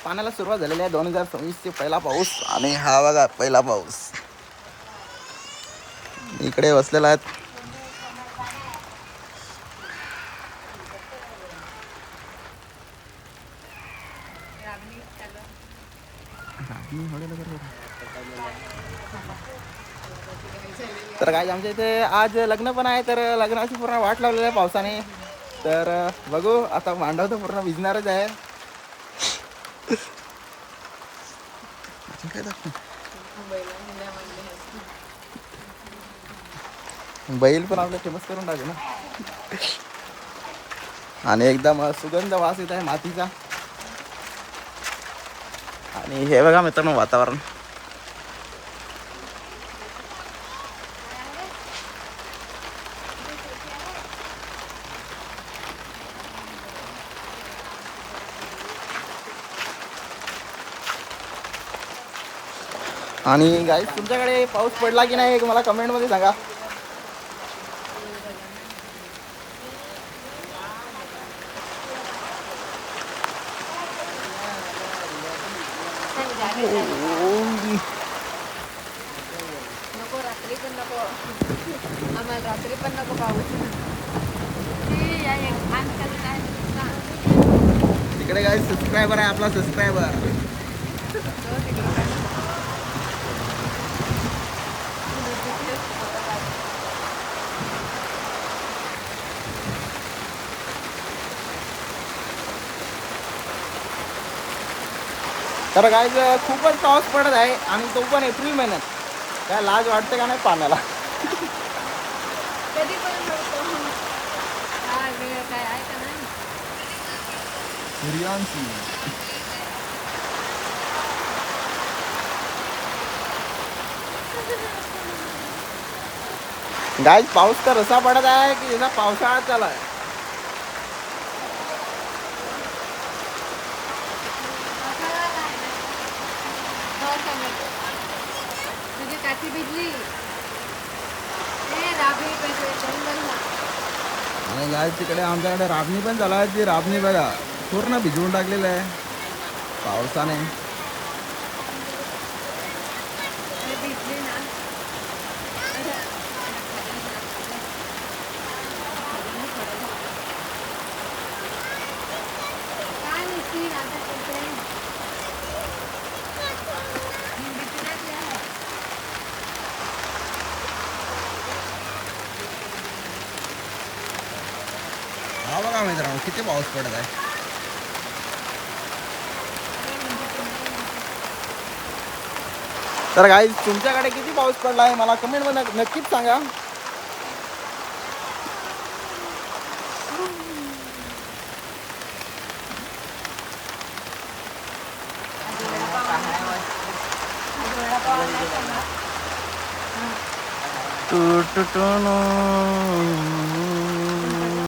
पाण्याला सुरुवात झालेली आहे 2026 चे पहिला पाऊस. आणि हा बघा पहिला पाऊस इकडे बसलेला आहे. तर काय आमच्या इथे आज लग्न पण आहे, तर लग्नाची पूर्ण वाट लावलेली आहे पावसाने. तर बघू आता मांडव तर पूर्ण भिजणारच आहे. बैल पण आपल्या फेमस करून टाकू ना. आणि एकदम सुगंध वास येत आहे मातीचा. आणि हे बघा मित्रांनो वातावरण. आणि गाईस तुमच्याकडे पाऊस पडला की नाही मला कमेंटमध्ये सांगा. नको रात्री पण नको आम्हाला रात्री पण नको पाऊस. तिकडे गाईस सबस्क्रायबर आहे आपला सबस्क्रायबर. तर गाईज खूपच पाऊस पडत आहे आणि तो पण एप्रिल महिन्यात. काय लाज वाटते का नाही पाण्याला. कधी पण पडतो हा वेळ काय आहे का नाही. सूर्यांशी गाईज पाऊस तर असा पडत आहे की जसा पावसाळा चालू आहे. तुझी काठी भिजली राबी आणि गाईज तिकडे आमच्याकडे राबणी पण चालू आहे. ती राबणी बघा पूर्ण भिजवून टाकलेलं आहे पावसाने. भिजली ना. काय नुसती आता हा बघा मित्रांनो किती पाऊस पडत आहे. तर गाईज तुमच्याकडे किती पाऊस पडला आहे मला कमेंट मध्ये नक्कीच सांगा.